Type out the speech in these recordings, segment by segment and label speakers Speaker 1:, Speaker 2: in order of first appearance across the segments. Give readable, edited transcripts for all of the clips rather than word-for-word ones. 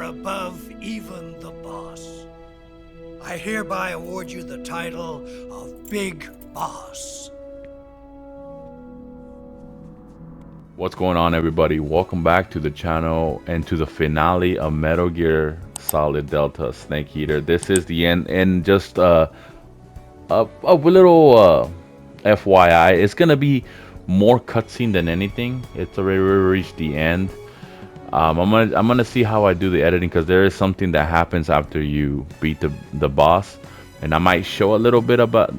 Speaker 1: are above even the boss. I hereby award you the title of Big Boss.
Speaker 2: What's going on, everybody? Welcome back to the channel and to the finale of Metal Gear Solid Delta Snake Eater. This is the end, and just a little FYI, it's gonna be more cutscene than anything. It's already reached the end. I'm gonna see how I do the editing, because there is something that happens after you beat the boss, and I might show a little bit about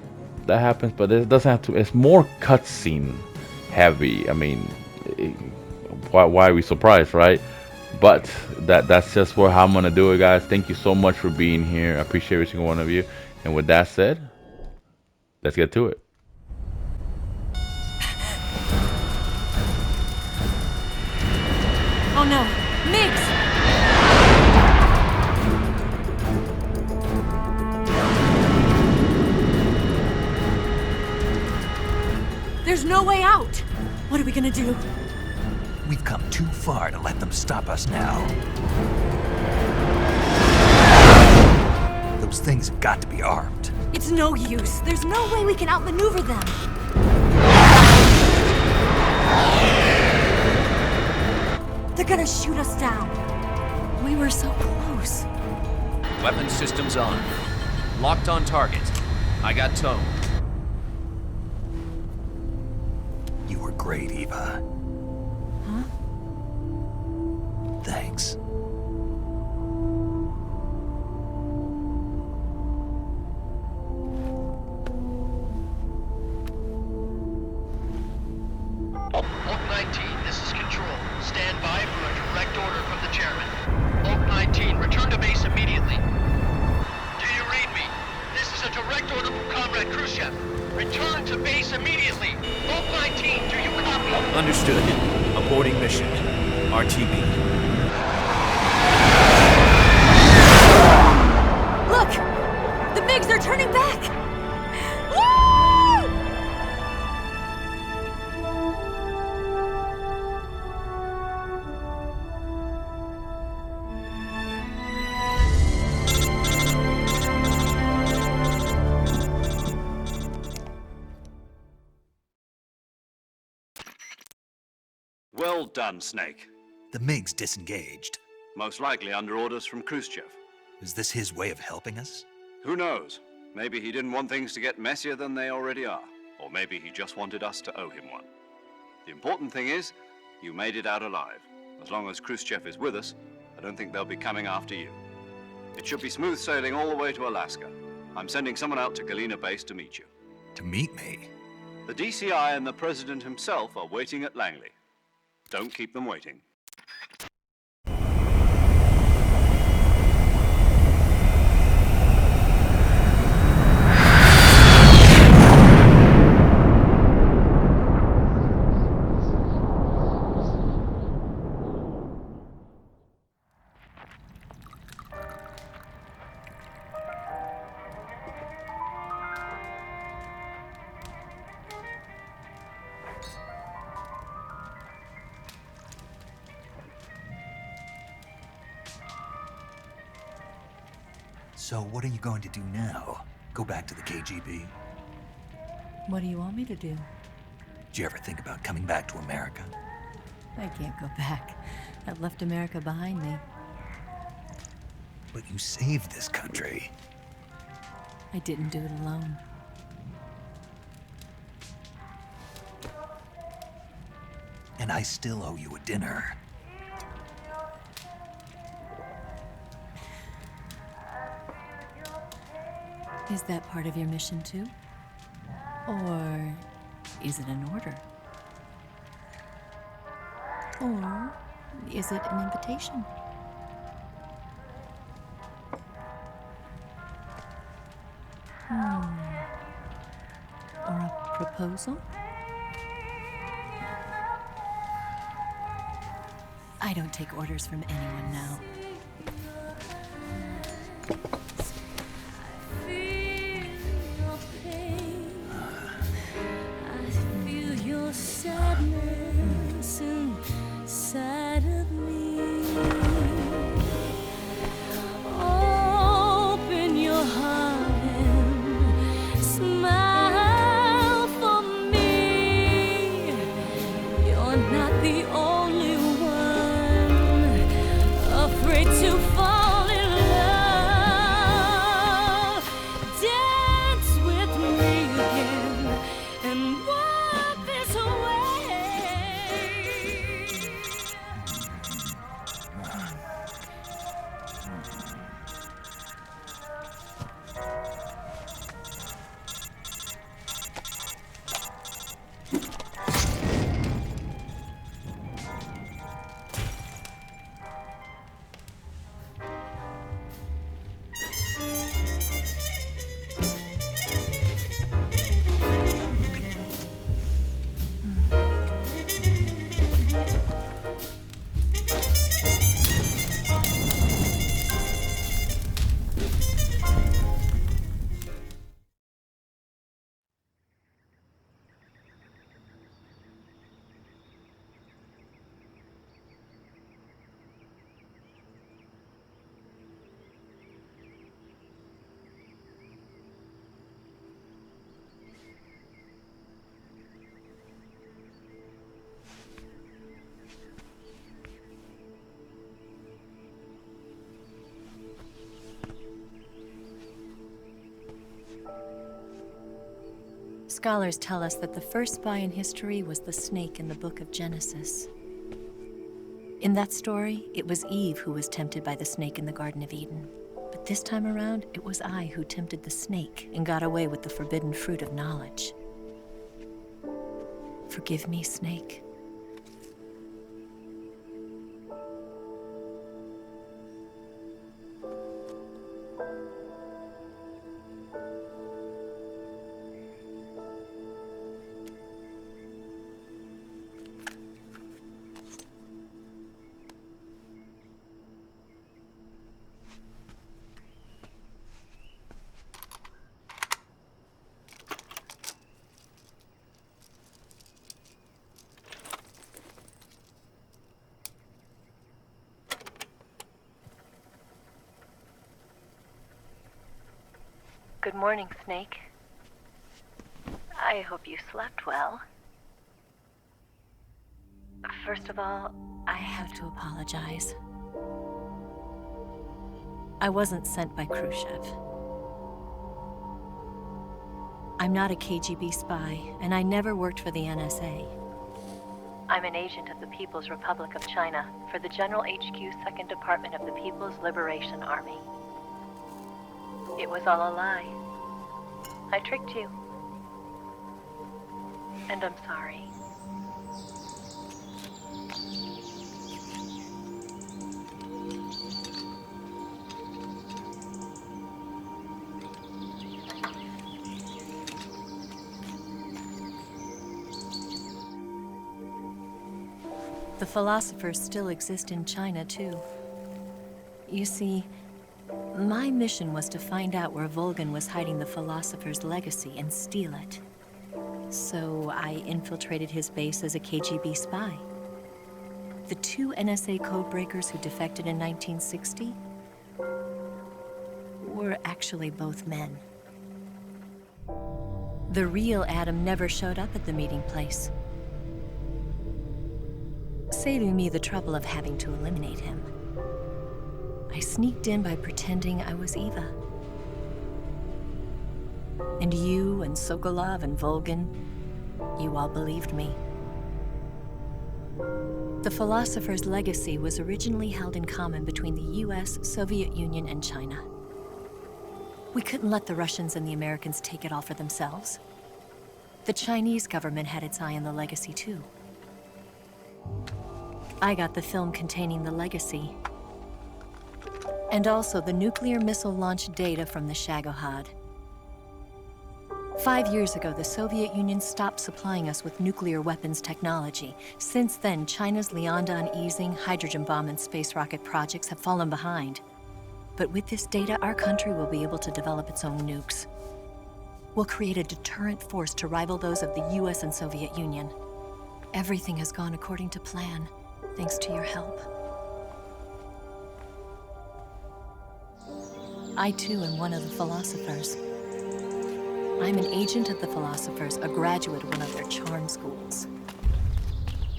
Speaker 2: that happens, but it doesn't have to. It's more cutscene heavy. I mean, why are we surprised, right? But that's just how I'm gonna do it, guys. Thank you so much for being here. I appreciate every single one of you. And with that said, let's get to it.
Speaker 3: Oh no, Mix! There's no way out! What are we gonna do?
Speaker 4: We've come too far to let them stop us now. Those things have got to be armed.
Speaker 3: It's no use. There's no way we can outmaneuver them. They're gonna shoot us down. We were so close.
Speaker 5: Weapon systems on. Locked on target. I got towed.
Speaker 4: You were great, Eva.
Speaker 3: Huh?
Speaker 4: Thanks.
Speaker 6: Oak 19, this is Control. Stand by for a direct order from the chairman. Oak 19, return to base immediately. Do you read me? This is a direct order from Comrade Khrushchev. Return to base immediately. Oak 19, do you copy?
Speaker 5: Understood. Aborting mission. RTB.
Speaker 3: Look! The MiGs are turning back! Woo!
Speaker 7: Well done, Snake.
Speaker 4: The MiGs disengaged.
Speaker 7: Most likely under orders from Khrushchev.
Speaker 4: Is this his way of helping us?
Speaker 7: Who knows? Maybe he didn't want things to get messier than they already are. Or maybe he just wanted us to owe him one. The important thing is, you made it out alive. As long as Khrushchev is with us, I don't think they'll be coming after you. It should be smooth sailing all the way to Alaska. I'm sending someone out to Galena Base to meet you.
Speaker 4: To meet me?
Speaker 7: The DCI and the President himself are waiting at Langley. Don't keep them waiting.
Speaker 4: So what are you going to do now? Go back to the KGB?
Speaker 3: What do you want me to do?
Speaker 4: Did you ever think about coming back to America?
Speaker 3: I can't go back. I've left America behind me.
Speaker 4: But you saved this country.
Speaker 3: I didn't do it alone.
Speaker 4: And I still owe you a dinner.
Speaker 3: Is that part of your mission too? Or is it an order? Or is it an invitation? Or a proposal? I don't take orders from anyone now. Scholars tell us that the first spy in history was the snake in the book of Genesis. In that story, it was Eve who was tempted by the snake in the Garden of Eden. But this time around, it was I who tempted the snake and got away with the forbidden fruit of knowledge. Forgive me, Snake.
Speaker 8: Good morning, Snake. I hope you slept well. First of all,
Speaker 3: I have to apologize. I wasn't sent by Khrushchev. I'm not a KGB spy, and I never worked for the NSA.
Speaker 8: I'm an agent of the People's Republic of China for the General HQ 2nd Department of the People's Liberation Army. It was all a lie. I tricked you. And I'm sorry.
Speaker 3: The philosophers still exist in China, too. You see, my mission was to find out where Volgin was hiding the philosopher's legacy and steal it. So I infiltrated his base as a KGB spy. The two NSA codebreakers who defected in 1960 were actually both men. The real Adam never showed up at the meeting place, saving me the trouble of having to eliminate him. I sneaked in by pretending I was Eva. And you and Sokolov and Volgin, you all believed me. The philosopher's legacy was originally held in common between the US, Soviet Union, and China. We couldn't let the Russians and the Americans take it all for themselves. The Chinese government had its eye on the legacy too. I got the film containing the legacy, and also the nuclear missile launch data from the Shagohod. 5 years ago, the Soviet Union stopped supplying us with nuclear weapons technology. Since then, China's Liaodong easing, hydrogen bomb, and space rocket projects have fallen behind. But with this data, our country will be able to develop its own nukes. We'll create a deterrent force to rival those of the US and Soviet Union. Everything has gone according to plan, thanks to your help. I too am one of the philosophers. I'm an agent of the philosophers, a graduate of one of their charm schools.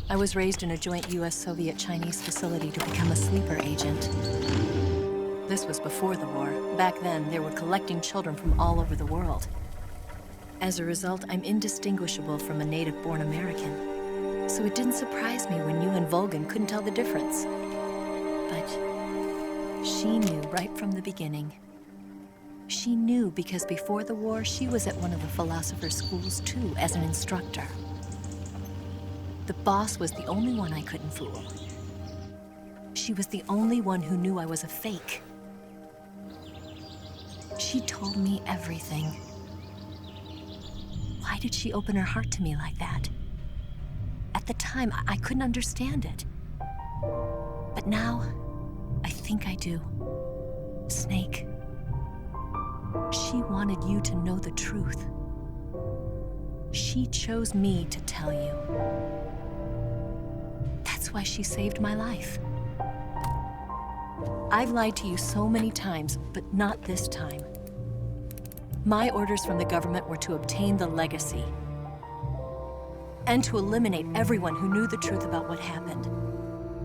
Speaker 3: I was raised in a joint US-Soviet-Chinese facility to become a sleeper agent. This was before the war. Back then, they were collecting children from all over the world. As a result, I'm indistinguishable from a native-born American. So it didn't surprise me when you and Volgin couldn't tell the difference. But she knew right from the beginning. She knew because before the war, she was at one of the philosopher's schools too, as an instructor. The boss was the only one I couldn't fool. She was the only one who knew I was a fake. She told me everything. Why did she open her heart to me like that? At the time, I couldn't understand it. But now, I think I do. Snake. She wanted you to know the truth. She chose me to tell you. That's why she saved my life. I've lied to you so many times, but not this time. My orders from the government were to obtain the legacy and to eliminate everyone who knew the truth about what happened.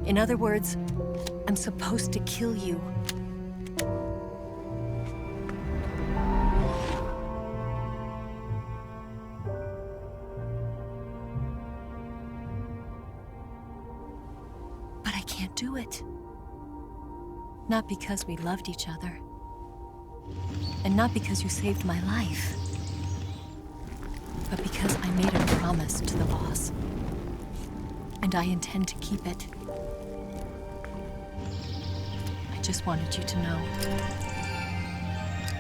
Speaker 3: In other words, I'm supposed to kill you. Not because we loved each other. And not because you saved my life. But because I made a promise to the boss. And I intend to keep it. I just wanted you to know.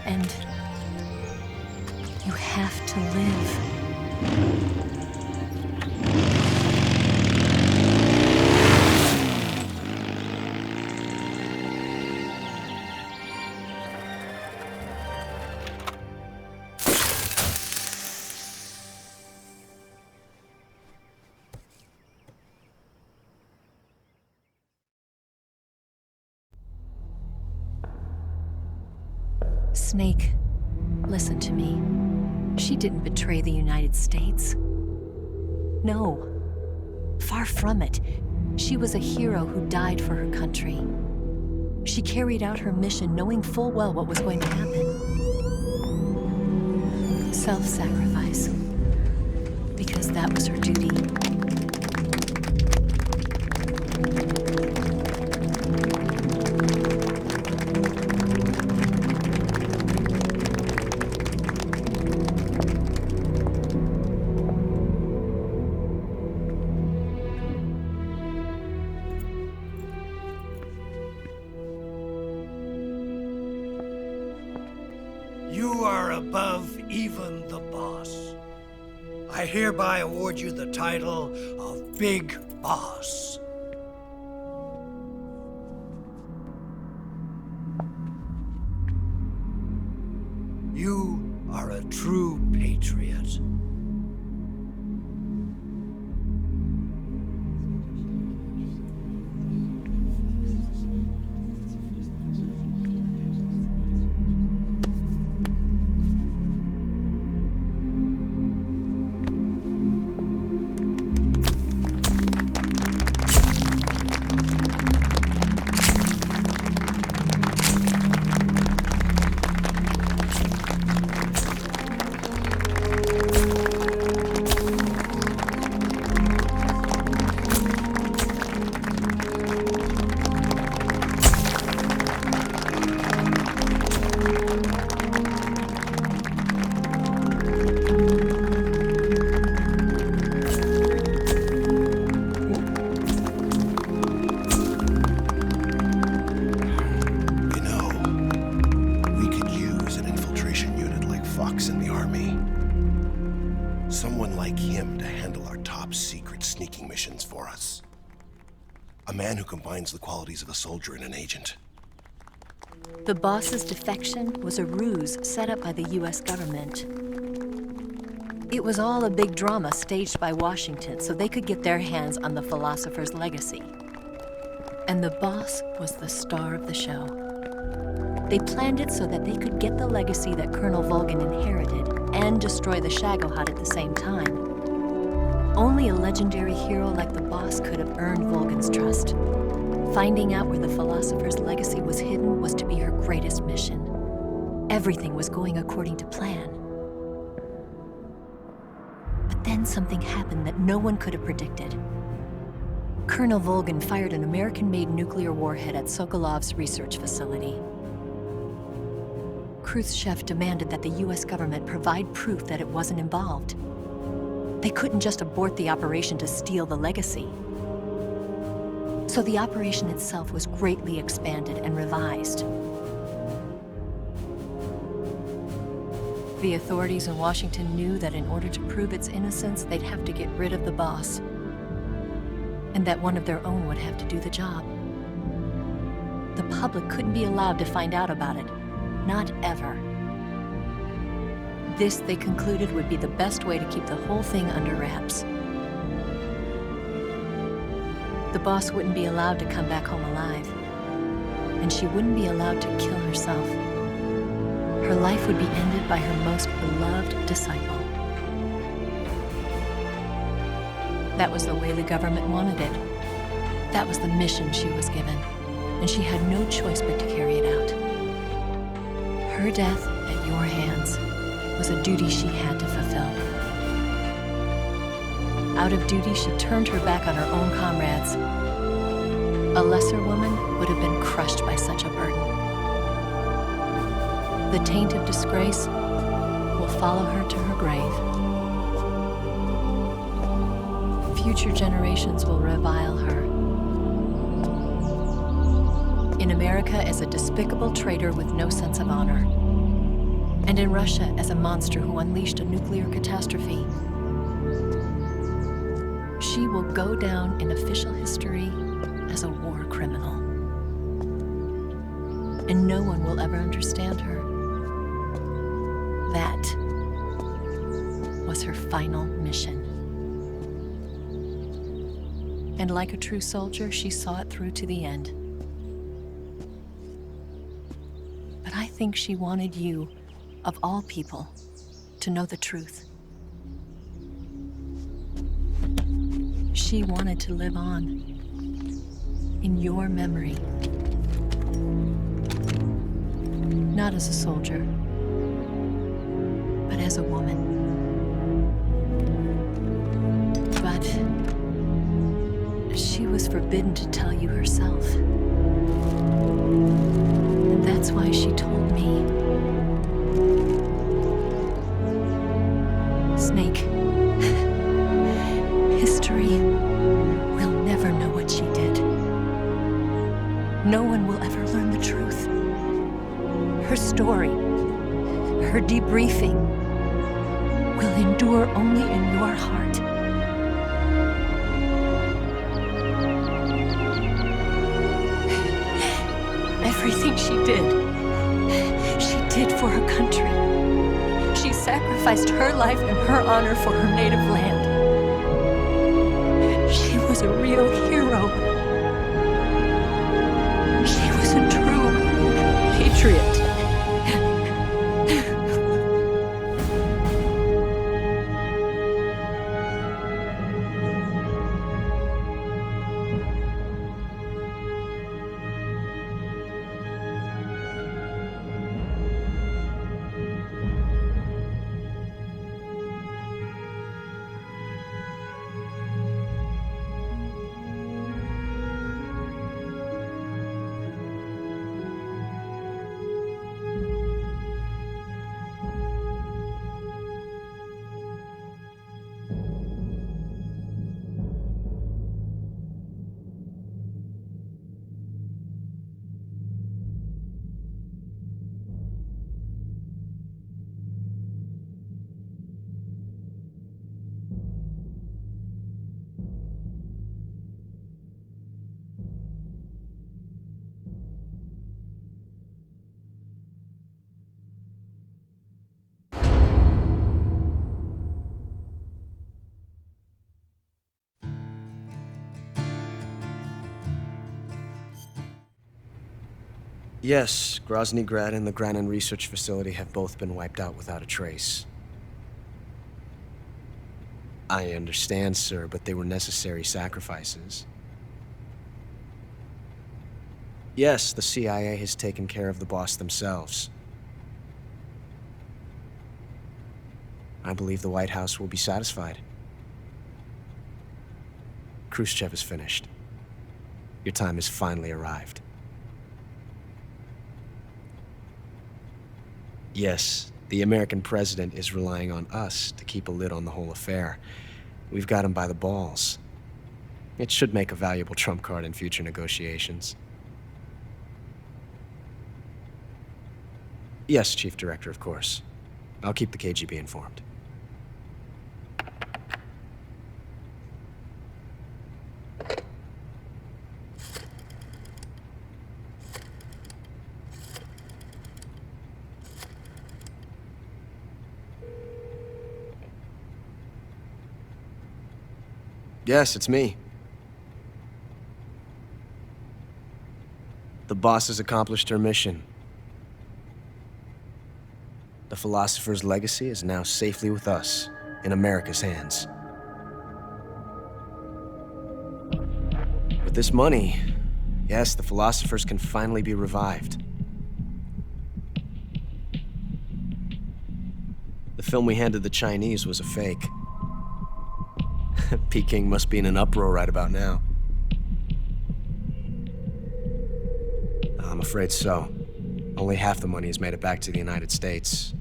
Speaker 3: And you have to live. Snake, listen to me. She didn't betray the United States. No, far from it. She was a hero who died for her country. She carried out her mission knowing full well what was going to happen. Self-sacrifice. Because that was her duty.
Speaker 1: You are above even the boss. I hereby award you the title of Big Boss. You are a true patriot.
Speaker 9: Someone like him to handle our top secret sneaking missions for us. A man who combines the qualities of a soldier and an agent.
Speaker 3: The boss's defection was a ruse set up by the US government. It was all a big drama staged by Washington so they could get their hands on the philosopher's legacy. And the boss was the star of the show. They planned it so that they could get the legacy that Colonel Volgin inherited and destroy the Shagohod at the same time. Only a legendary hero like the boss could have earned Volgin's trust. Finding out where the philosopher's legacy was hidden was to be her greatest mission. Everything was going according to plan. But then something happened that no one could have predicted. Colonel Volgin fired an American-made nuclear warhead at Sokolov's research facility. Khrushchev demanded that the US government provide proof that it wasn't involved. They couldn't just abort the operation to steal the legacy. So the operation itself was greatly expanded and revised. The authorities in Washington knew that in order to prove its innocence, they'd have to get rid of the boss, and that one of their own would have to do the job. The public couldn't be allowed to find out about it. Not ever. This, they concluded, would be the best way to keep the whole thing under wraps. The boss wouldn't be allowed to come back home alive, and she wouldn't be allowed to kill herself. Her life would be ended by her most beloved disciple. That was the way the government wanted it. That was the mission she was given, and she had no choice but to carry it out. Her death at your hands was a duty she had to fulfill. Out of duty, she turned her back on her own comrades. A lesser woman would have been crushed by such a burden. The taint of disgrace will follow her to her grave. Future generations will revile her. In America as a despicable traitor with no sense of honor. And in Russia as a monster who unleashed a nuclear catastrophe. She will go down in official history as a war criminal. And no one will ever understand her. That was her final mission. And like a true soldier, she saw it through to the end. But I think she wanted you, of all people, to know the truth. She wanted to live on in your memory. Not as a soldier, but as a woman. But she was forbidden to tell you herself. And that's why she told me. Snake, history will never know what she did. No one will ever learn the truth. Her story, her debriefing, will endure only in your heart. Everything she did for her country. She sacrificed her life and her honor for her native land. She was a real hero. She was a true patriot.
Speaker 10: Yes, Grozny Grad and the Granin Research Facility have both been wiped out without a trace. I understand, sir, but they were necessary sacrifices. Yes, the CIA has taken care of the boss themselves. I believe the White House will be satisfied. Khrushchev is finished. Your time has finally arrived. Yes, the American president is relying on us to keep a lid on the whole affair. We've got him by the balls. It should make a valuable trump card in future negotiations. Yes, Chief Director, of course. I'll keep the KGB informed. Yes, it's me. The boss has accomplished her mission. The philosopher's legacy is now safely with us, in America's hands. With this money, yes, the philosophers can finally be revived. The film we handed the Chinese was a fake. Peking must be in an uproar right about now. I'm afraid so. Only half the money has made it back to the United States.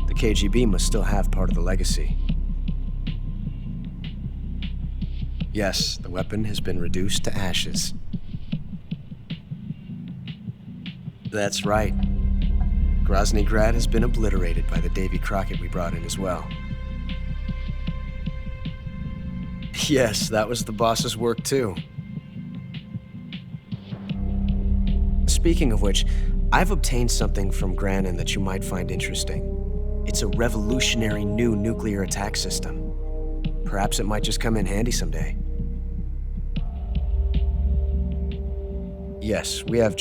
Speaker 10: The KGB must still have part of the legacy. Yes, the weapon has been reduced to ashes. That's right. Grozny Grad has been obliterated by the Davy Crockett we brought in as well. Yes, that was the boss's work too. Speaking of which, I've obtained something from Granin that you might find interesting. It's a revolutionary new nuclear attack system. Perhaps it might just come in handy someday. Yes, we have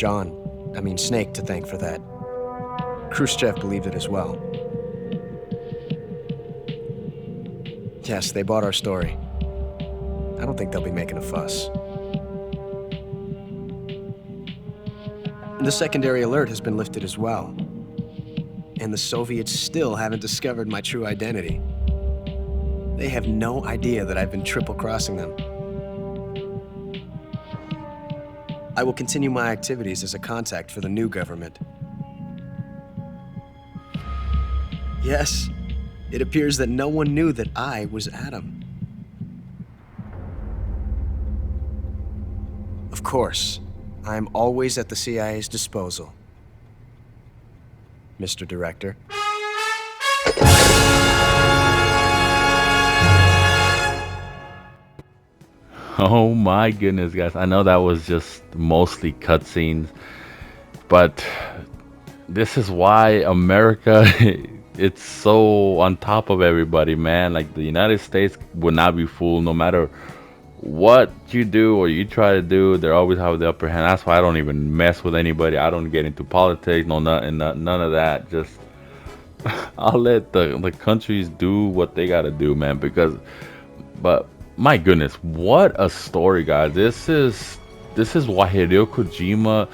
Speaker 10: Snake to thank for that. Khrushchev believed it as well. Yes, they bought our story. I don't think they'll be making a fuss. The secondary alert has been lifted as well. And the Soviets still haven't discovered my true identity. They have no idea that I've been triple-crossing them. I will continue my activities as a contact for the new government. Yes, it appears that no one knew that I was Adam. Of course, I am always at the CIA's disposal, Mr. Director.
Speaker 2: Oh my goodness, guys. I know that was just mostly cutscenes, but this is why America it's so on top of everybody, man. Like, the United States would not be fooled no matter what you do or you try to do. They always have the upper hand. That's why I don't even mess with anybody. I don't get into politics, none of that. Just I'll let the countries do what they gotta do, man. But my goodness, what a story, guys. This is why Hideo Kojima,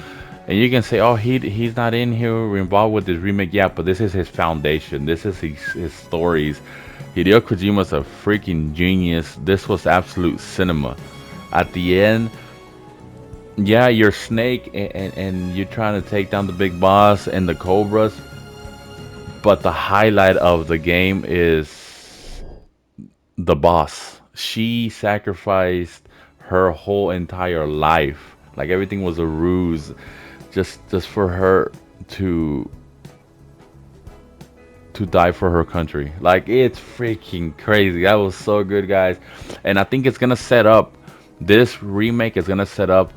Speaker 2: and you can say, oh, he's not in here involved with this remake. Yeah, but this is his foundation. This is his stories. Hideo Kojima's a freaking genius. This was absolute cinema. At the end, yeah, you're Snake and you're trying to take down the big boss and the Cobras, but the highlight of the game is the boss. She sacrificed her whole entire life. Like, everything was a ruse, just for her to die for her country. Like, it's freaking crazy. That was so good, guys. And I think it's gonna set up, this remake is gonna set up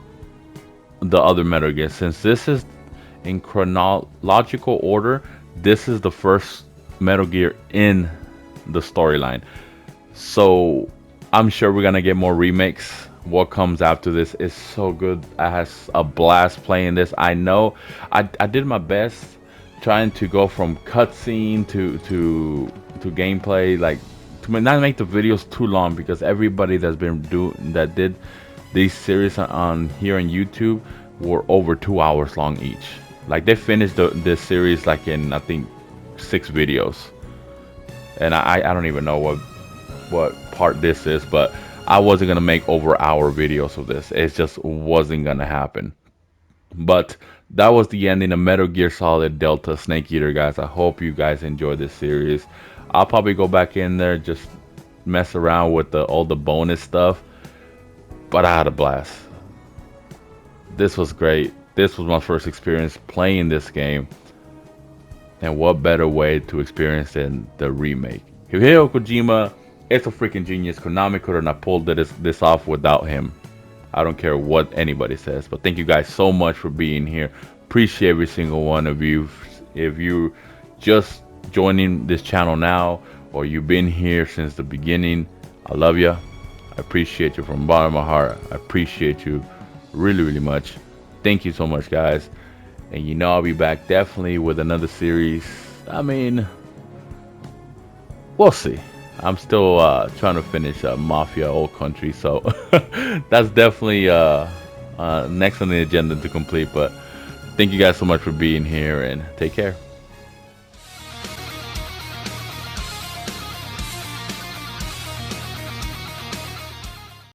Speaker 2: the other Metal Gear. Since this is in chronological order, this is the first Metal Gear in the storyline. So I'm sure we're gonna get more remakes. What comes after this is so good. I had a blast playing this. I know I did my best trying to go from cutscene to gameplay, like, to not make the videos too long, because everybody that did these series on here on YouTube were over 2 hours long each. Like, they finished this series like in, I think, 6 videos, and I don't even know what part this is, but I wasn't gonna make over hour videos of this. It just wasn't gonna happen. But that was the ending of Metal Gear Solid Delta Snake Eater, guys. I hope you guys enjoyed this series. I'll probably go back in there, just mess around with all the bonus stuff, but I had a blast. This was great. This was my first experience playing this game, and what better way to experience than the remake. Hideo Kojima, it's a freaking genius. Konami could have not pulled this off without him. I don't care what anybody says. But thank you guys so much for being here. Appreciate every single one of you. If you just joining this channel now, or you've been here since the beginning, I love you. I appreciate you from the bottom of my heart. I appreciate you really, really much. Thank you so much, guys. And you know I'll be back definitely with another series. I mean, we'll see. I'm still trying to finish Mafia Old Country, so that's definitely next on the agenda to complete. But thank you guys so much for being here, and take care.